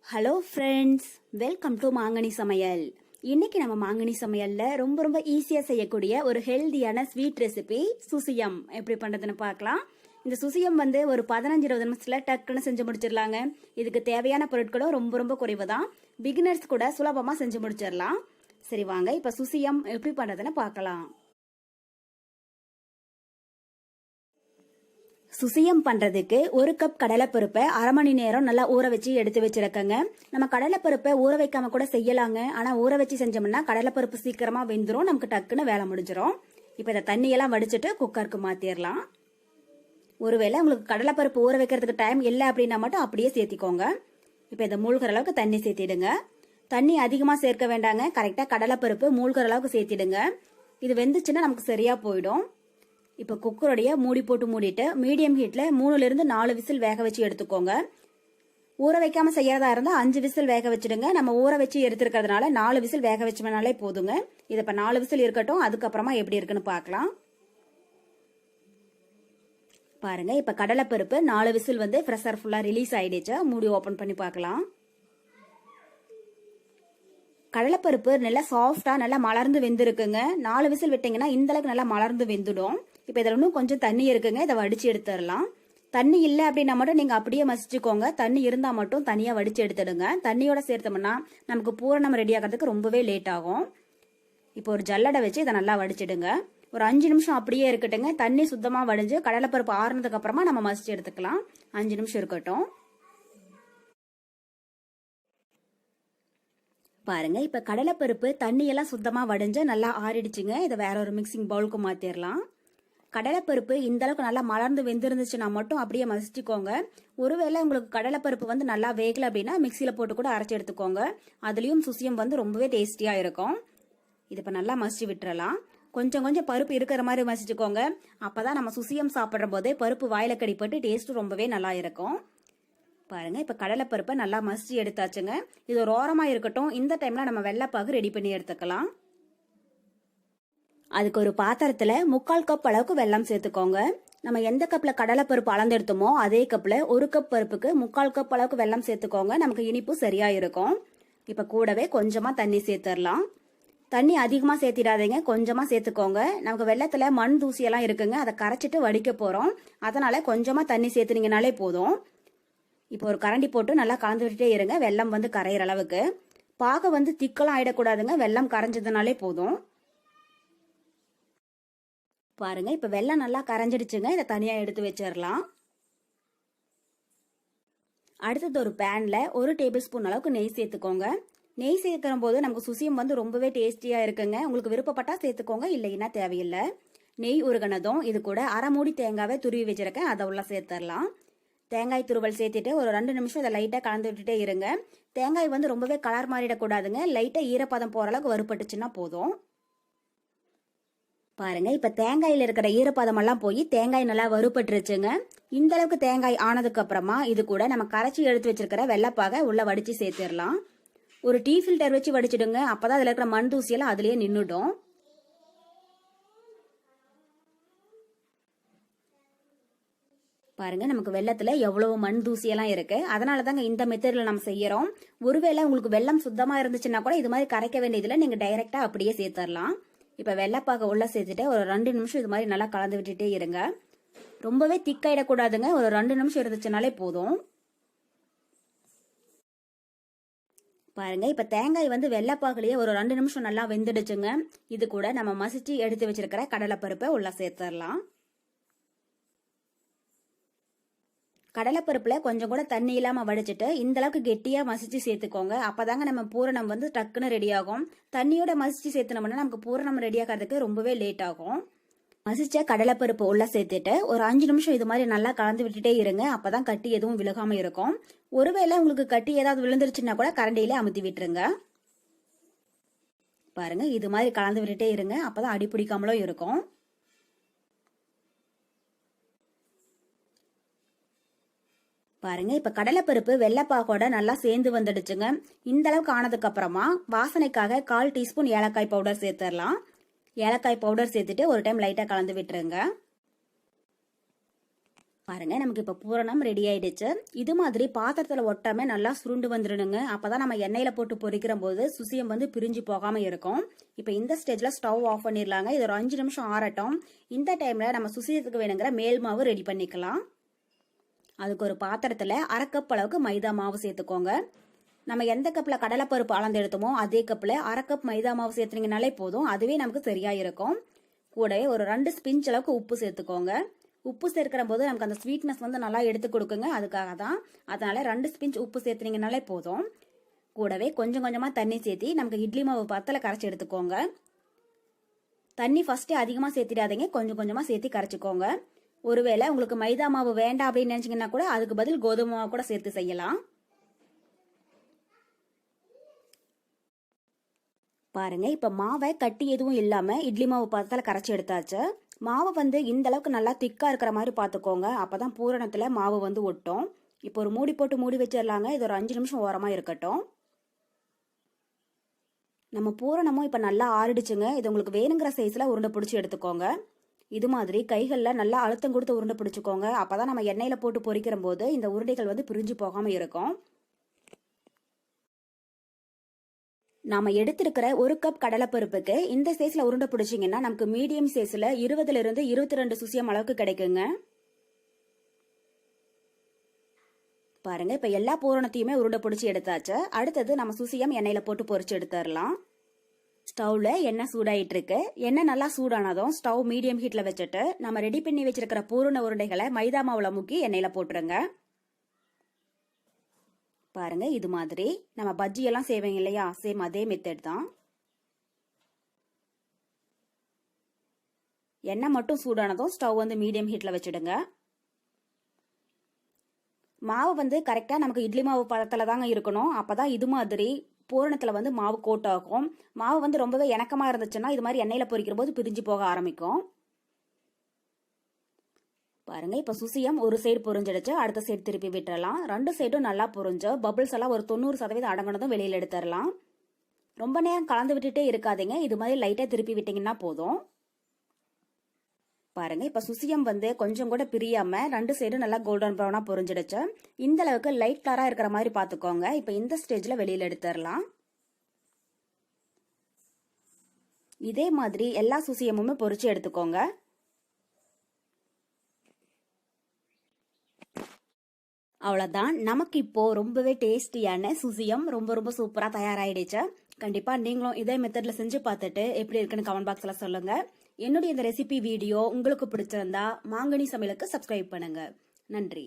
Hello friends, welcome to மாங்கனி சமையல். இன்னைக்கு நம்ம மாங்கனி சமையல்ல ரொம்ப ரொம்ப ஈஸியா செய்யக்கூடிய ஒரு ஹெல்தியான ஸ்வீட் ரெசிபி சுசியம் எப்படி பண்றதுன்னு பார்க்கலாம். இந்த சுசியம் ஒரு 15-20 நிமிஷத்துல டக்குன்னு செஞ்சு முடிச்சிடலாங்க. இதுக்கு தேவையான பொருட்களும் ரொம்ப ரொம்ப குறைவு தான். பிகினர்ஸ் கூட சுலபமா செஞ்சு முடிச்சிடலாம். சரி வாங்க, இப்ப சுசியம் எப்படி பண்றதுன்னு பார்க்கலாம். சுசியம் பண்றதுக்கு 1 கப் கடலைப்பருப்பை அரை மணி நேரம் நல்லா ஊற வச்சு எடுத்து வச்சிருக்கங்க. நம்ம கடலைப்பருப்பை ஊற வைக்காம கூட செய்யலாங்க. ஆனா ஊற வச்சு செஞ்சோம்னா கடலைப்பருப்பு சீக்கிரமா வெந்துரும், நமக்கு டக்குன்னு வேலை முடிஞ்சிடும். இப்ப இந்த தண்ணியெல்லாம் வடிச்சிட்டு குக்கருக்கு மாத்திரலாம். ஒருவேளை உங்களுக்கு கடலைப்பருப்பு ஊற வைக்கிறதுக்கு டைம் இல்லை அப்படின்னா மட்டும் அப்படியே சேர்த்திக்கோங்க. இப்ப இதை மூழ்கிற அளவுக்கு தண்ணி சேர்த்திடுங்க. தண்ணி அதிகமா சேர்க்க வேண்டாங்க, கரெக்டா கடலைப்பருப்பு மூழ்கிற அளவுக்கு சேர்த்திடுங்க. இது வெந்துச்சுன்னா நமக்கு சரியா போயிடும். இப்ப குக்கருடைய மூடி போட்டு மூடிட்டு மீடியம் ஹீட்ல 3-4 விசில் வேக வச்சு எடுத்துக்கோங்க. ஊற வைக்காம செய்யறதா இருந்தா 5 விசில் வேக வச்சிடுங்க. நம்ம ஊற வச்சு எடுத்துக்கிறதுனால 4 விசில் வேக வச்சோம்னாலே போதுங்க. இது இப்ப 4 விசில் இருக்கட்டும், அதுக்கப்புறமா எப்படி இருக்குன்னு பார்க்கலாம். பாருங்க, இப்ப கடலைப்பருப்பு 4 விசில் பிரஷர் ஃபுல்லா ரிலீஸ் ஆயிடுச்சு. மூடி ஓபன் பண்ணி பார்க்கலாம். கடலைப்பருப்பு நல்லா சாஃப்டா நல்லா மலர்ந்து வெந்திருக்குங்க. 4 விசில் விட்டீங்கன்னா இந்த அளவுக்கு நல்லா மலர்ந்து வெந்துடும். இப்ப இதுல இன்னும் கொஞ்சம் தண்ணி இருக்குங்க, இதை வடிச்சு எடுத்துடலாம். தண்ணி இல்லை அப்படின்னா மட்டும் நீங்க அப்படியே மசிச்சுக்கோங்க. தண்ணி இருந்தா மட்டும் தனியா வடிச்சு எடுத்துடுங்க. தண்ணியோட சேர்த்தோம்னா நமக்கு பூரணம் ரெடி ஆகிறதுக்கு ரொம்பவே லேட் ஆகும். இப்போ ஒரு ஜல்லடை வச்சு இதை நல்லா வடிச்சிடுங்க. ஒரு 5 நிமிஷம் அப்படியே இருக்கட்டுங்க. தண்ணி சுத்தமா வடிஞ்சு கடலைப்பருப்பு ஆறுனதுக்கு அப்புறமா நம்ம மசிச்சு எடுத்துக்கலாம். 5 நிமிஷம் இருக்கட்டும். பாருங்க, இப்ப கடலைப்பருப்பு தண்ணியெல்லாம் சுத்தமா வடிஞ்சு நல்லா ஆறிடுச்சுங்க. இதை வேற ஒரு மிக்சிங் பவுலுக்கு மாத்திரலாம். கடலைப்பருப்பு இந்த அளவுக்கு நல்லா மலர்ந்து வெந்திருந்துச்சுன்னா மட்டும் அப்படியே மசிச்சுக்கோங்க. ஒருவேளை உங்களுக்கு கடலைப்பருப்பு நல்லா வேகல அப்படின்னா மிக்சியில போட்டு கூட அரைச்சி எடுத்துக்கோங்க. அதுலயும் சுசியம் ரொம்பவே டேஸ்டியா இருக்கும். இது இப்ப நல்லா மசிச்சு விட்டுறலாம். கொஞ்சம் கொஞ்சம் பருப்பு இருக்கிற மாதிரி மசிச்சுக்கோங்க. அப்பதான் நம்ம சுசியம் சாப்பிடுற போதே பருப்பு வாயில கடிப்பட்டு டேஸ்ட் ரொம்பவே நல்லா இருக்கும். பாருங்க, இப்ப கடலைப்பருப்பை நல்லா மசிச்சு எடுத்தாச்சுங்க. இது ஒரு ஓரமா இருக்கட்டும். இந்த டைம்ல நம்ம வெள்ளைப்பாகு ரெடி பண்ணி எடுத்துக்கலாம். அதுக்கு ஒரு பாத்திரத்துல 3/4 கப் அளவுக்கு வெல்லம் சேர்த்துக்கோங்க. நம்ம எந்த கப்ல கடலைப்பருப்பு அளந்தெடுத்தோமோ அதே கப்ல 1 கப் பருப்புக்கு 3/4 கப் அளவுக்கு வெல்லம் சேர்த்துக்கோங்க. நமக்கு இனிப்பு சரியா இருக்கும். இப்ப கூடவே கொஞ்சமா தண்ணி சேர்த்துடலாம். தண்ணி அதிகமா சேர்த்திடாதீங்க, கொஞ்சமா சேர்த்துக்கோங்க. நமக்கு வெள்ளத்துல மண் தூசியெல்லாம் இருக்குங்க, அதை கரைச்சிட்டு வடிக்க போறோம். அதனால கொஞ்சமா தண்ணி சேர்த்துனீங்கனாலே போதும். இப்போ ஒரு கரண்டி போட்டு நல்லா கலந்து விட்டுட்டே இருங்க, வெல்லம் கரையிற அளவுக்கு. பாக திக்கலாம் ஆயிடக்கூடாதுங்க, வெல்லம் கரைஞ்சதுனாலே போதும். பாருங்க, இப்ப வெல்லம் நல்லா கரைஞ்சிடுச்சுங்க. இதை தனியா எடுத்து வச்சிடலாம். அடுத்தது ஒரு பேன்ல 1 டேபிள் ஸ்பூன் அளவுக்கு நெய் சேர்த்துக்கோங்க. நெய் சேர்க்கிற போது நமக்கு சுசியம் ரொம்பவே டேஸ்டியா இருக்குங்க. உங்களுக்கு விருப்பப்பட்டா சேர்த்துக்கோங்க, இல்லைன்னா தேவையில்லை. நெய் உருகனதும் இது கூட அரை மூடி தேங்காவை துருவி வச்சிருக்கேன், அதை உள்ள சேர்த்துடலாம். தேங்காய் துருவல் சேர்த்துட்டு ஒரு 2 நிமிஷம் இதை லைட்டா கலந்து விட்டுட்டே இருங்க. தேங்காய் ரொம்பவே கலர் மாறிடக்கூடாதுங்க, லைட்டா ஈரப்பதம் போற அளவுக்கு வறுபட்டுச்சுன்னா போதும். பாருங்க, இப்ப தேங்காயில இருக்கிற ஈரப்பதம் எல்லாம் போய் தேங்காய் நல்லா வறுபட்டுருச்சுங்க. இந்த அளவுக்கு தேங்காய் ஆனதுக்கு அப்புறமா இது கூட நம்ம கரைச்சி எடுத்து வச்சிருக்கிற வெள்ளைப்பாக உள்ள வடிச்சு சேர்த்திடலாம். ஒரு டீ ஃபில்டர் வச்சு வடிச்சிடுங்க, அப்பதான் அதுல இருக்கிற மண் தூசியெல்லாம் அதுலயே நின்னுடும். பாருங்க, நமக்கு வெள்ளத்துல எவ்வளவு மண் தூசியெல்லாம் இருக்கு. அதனாலதாங்க இந்த மெத்தட்ல நம்ம செய்யறோம். ஒருவேளை உங்களுக்கு வெள்ளம் சுத்தமா இருந்துச்சுன்னா கூட இது மாதிரி கரைக்க வேண்டியதுல நீங்க டைரக்டா அப்படியே சேர்த்துடலாம். இப்ப வெள்ளைப்பாக உள்ள சேர்த்துட்டு ஒரு 2 நிமிஷம் இது மாதிரி நல்லா கலந்து விட்டுட்டே இருங்க. ரொம்பவே திக்காயிடக்கூடாதுங்க, ஒரு 2 நிமிஷம் இருந்துச்சுனாலே போதும். பாருங்க, இப்ப தேங்காய் வெள்ளைப்பாகுலயே ஒரு 2 நிமிஷம் நல்லா வெந்துடுச்சுங்க. இது கூட நம்ம மசிச்சு எடுத்து வச்சிருக்கிற கடலைப்பருப்பை உள்ள சேர்த்துடலாம். கடலைப்பருப்புல கொஞ்சம் கூட தண்ணி இல்லாம வடிச்சிட்டு இந்த அளவுக்கு கெட்டியா மசிச்சு சேர்த்துக்கோங்க. அப்பதாங்க நம்ம பூரணம் டக்குன்னு ரெடி ஆகும். தண்ணியோட மசிச்சு சேர்த்தனோம்னா நமக்கு பூரணம் ரெடி ஆகிறதுக்கு ரொம்பவே லேட் ஆகும். மசிச்ச கடலைப்பருப்பு உள்ள சேர்த்துட்டு ஒரு 5 நிமிஷம் இது மாதிரி நல்லா கலந்து விட்டுட்டே இருங்க. அப்பதான் கட்டி எதுவும் விழுகாம இருக்கும். ஒருவேளை உங்களுக்கு கட்டி ஏதாவது விழுந்துருச்சுன்னா கூட கரண்டியில அமுத்தி விட்டுருங்க. பாருங்க, இது மாதிரி கலந்து விட்டுட்டே இருங்க, அப்பதான் அடி பிடிக்காமலும் இருக்கும். பாருங்க, இப்ப கடலைப்பருப்பு வெள்ளைப்பாகோட நல்லா சேர்ந்து வந்துடுச்சுங்க. இந்த அளவுக்கு ஆனதுக்கு அப்புறமா வாசனைக்காக 1/4 டீஸ்பூன் ஏலக்காய் பவுடர் சேர்த்துடலாம். ஏலக்காய் பவுடர் சேர்த்துட்டு ஒரு டைம் லைட்டா கலந்து விட்டுருங்க. பாருங்க நமக்கு இப்ப பூரணம் ரெடி ஆயிடுச்சு. இது மாதிரி பாத்திரத்துல ஒட்டாம நல்லா சுருண்டு வந்துடணுங்க. அப்பதான் நம்ம எண்ணெயில போட்டு பொரிக்கிற போது சுசியம் வந்து பிரிஞ்சு போகாம இருக்கும். இப்ப இந்த ஸ்டேஜ்ல ஸ்டவ் ஆஃப் பண்ணிடலாங்க. இது ஒரு 5 நிமிஷம் ஆறட்டும். இந்த டைம்ல நம்ம சுசியத்துக்கு வேணுங்கிற மேல் மாவு ரெடி பண்ணிக்கலாம். அதுக்கு ஒரு பாத்திரத்துல 1/2 கப் அளவுக்கு மைதா மாவு சேர்த்துக்கோங்க. நம்ம எந்த கப்ல கடலைப்பருப்பு அளந்து எடுத்தோமோ அதே கப்ல 1/2 கப் மைதா மாவு சேர்த்தீங்கனாலே போதும். அதுவே நமக்கு சரியா இருக்கும். கூடவே ஒரு 2 ஸ்பிஞ்ச் அளவுக்கு உப்பு சேர்த்துக்கோங்க. உப்பு சேர்க்கிற போது நமக்கு அந்த ஸ்வீட்னஸ் வந்து நல்லா எடுத்து கொடுக்குங்க. அதுக்காக தான். அதனால 2 ஸ்பிஞ்ச் உப்பு சேர்த்தீங்கனாலே போதும். கூடவே கொஞ்சம் கொஞ்சமா தண்ணி சேர்த்தி நமக்கு இட்லி மாவு பத்தல கரைச்சி எடுத்துக்கோங்க. தண்ணி ஃபர்ஸ்ட் அதிகமா சேர்த்திடாதீங்க. கொஞ்சம் கொஞ்சமா சேர்த்து கரைச்சிக்கோங்க. ஒருவேளை உங்களுக்கு மைதா மாவு வேண்டாம் அப்படின்னு நினைச்சீங்கன்னா கூட அதுக்கு பதில் கோதுமை மாவு கூட சேர்த்து செய்யலாம். பாருங்க இப்ப மாவை கட்டி எதுவும் இல்லாம இட்லி மாவு பதத்துல கரைச்சி எடுத்தாச்சு. மாவு வந்து இந்த அளவுக்கு நல்லா திக்கா இருக்கிற மாதிரி பாத்துக்கோங்க. அப்பதான் பூரணத்துல மாவு வந்து ஒட்டும். இப்போ ஒரு மூடி போட்டு மூடி வச்சிடலாங்க. இது ஒரு 5 நிமிஷம் ஓரமா இருக்கட்டும். நம்ம பூரணமும் இப்ப நல்லா ஆறிடுச்சுங்க. இது உங்களுக்கு வேணுங்கிற சைஸ்ல உருண்டை பிடிச்சி எடுத்துக்கோங்க. இது மாதிரி கைகள்ல நல்லா அழுத்தம் கொடுத்து உருண்டை பிடிச்சுக்கோங்க. அப்பதான் நம்ம எண்ணெயில போட்டு பொரிக்கிற போது இந்த உருண்டைகள் வந்து பிரிஞ்சு போகாம இருக்கும். நாம எடுத்திருக்கிற 1 கப் கடலைப்பருப்புக்கு இந்த சைஸ்ல உருண்டை பிடிச்சிங்கன்னா நமக்கு மீடியம் சைஸ்ல 20 இருந்து 22 சுசியம் அளவுக்கு கிடைக்குங்க. பாருங்க இப்ப எல்லா பூரணத்தையுமே உருண்டை பிடிச்சி எடுத்தாச்சு. அடுத்தது நம்ம சுசியம் எண்ணெயில போட்டு பொரிச்சு எடுத்துடலாம். ஸ்டவ்ல எண்ணெய் சூடாயிட்டு இருக்கு. எண்ணெய் நல்லா சூடானதும் ஸ்டவ் மீடியம் ஹீட்ல வச்சுட்டு நம்ம ரெடி பண்ணி வச்சிருக்கிற பூரண உருண்டைகளை மைதா மாவுல முக்கி எண்ணெயில போட்டுருங்க. பாருங்க இது மாதிரி நம்ம பஜ்ஜி எல்லாம் செய்வீங்க இல்லையா, சேம் அதே மெத்தட் தான். எண்ணெய் மட்டும் சூடானதும் ஸ்டவ் வந்து மீடியம் ஹீட்ல வச்சிடுங்க. மாவு வந்து கரெக்டா நமக்கு இட்லி மாவு பதத்துல தாங்க இருக்கணும். அப்பதான் இது மாதிரி பூரணத்துல வந்து மாவு கோட் ஆகும். மாவு வந்து ரொம்பவே இணக்கமா இருந்துச்சுன்னா இது மாதிரி எண்ணெயில பொரிக்கிற போது பிரிஞ்சு போக ஆரம்பிக்கும். பாருங்க இப்ப சுசியம் ஒரு சைடு பொரிஞ்சிடுச்சு. அடுத்த சைடு திருப்பி விட்டுறலாம். 2 சைடும் நல்லா பொரிஞ்சு பபிள்ஸ் எல்லாம் ஒரு 90% அடங்கினதும் வெளியில எடுத்துடலாம். ரொம்ப நேரம் கலந்து விட்டுட்டே இருக்காதீங்க. இது மாதிரி லைட்டா திருப்பி விட்டீங்கன்னா போதும். பாருங்க இப்ப சுசியம் வந்து கொஞ்சம் கூட பிரியாம 2 சைடும் நல்லா கோல்டன் ப்ரௌனா பொரிஞ்சிடுச்சு. இந்த அளவுக்கு லைட் கலரா இருக்கிற மாதிரி பாத்துக்கோங்க. இப்ப இந்த ஸ்டேஜ்ல வெளியில எடுத்துடலாம். இதே மாதிரி எல்லா சுசியமுமே பொரிச்சு எடுத்துக்கோங்க. அவ்வளவுதான். நமக்கு இப்போ ரொம்பவே டேஸ்டியான சுசியம் ரொம்ப சூப்பரா தயாராயிடுச்சு. கண்டிப்பா நீங்களும் இதே மெத்தட்ல செஞ்சு பார்த்துட்டு எப்படி இருக்குன்னு கமெண்ட் பாக்ஸ்ல சொல்லுங்க. என்னுடைய இந்த ரெசிபி வீடியோ உங்களுக்கு பிடிச்சிருந்தா மாங்கனி சமையலுக்கு சப்ஸ்கிரைப் பண்ணுங்க. நன்றி.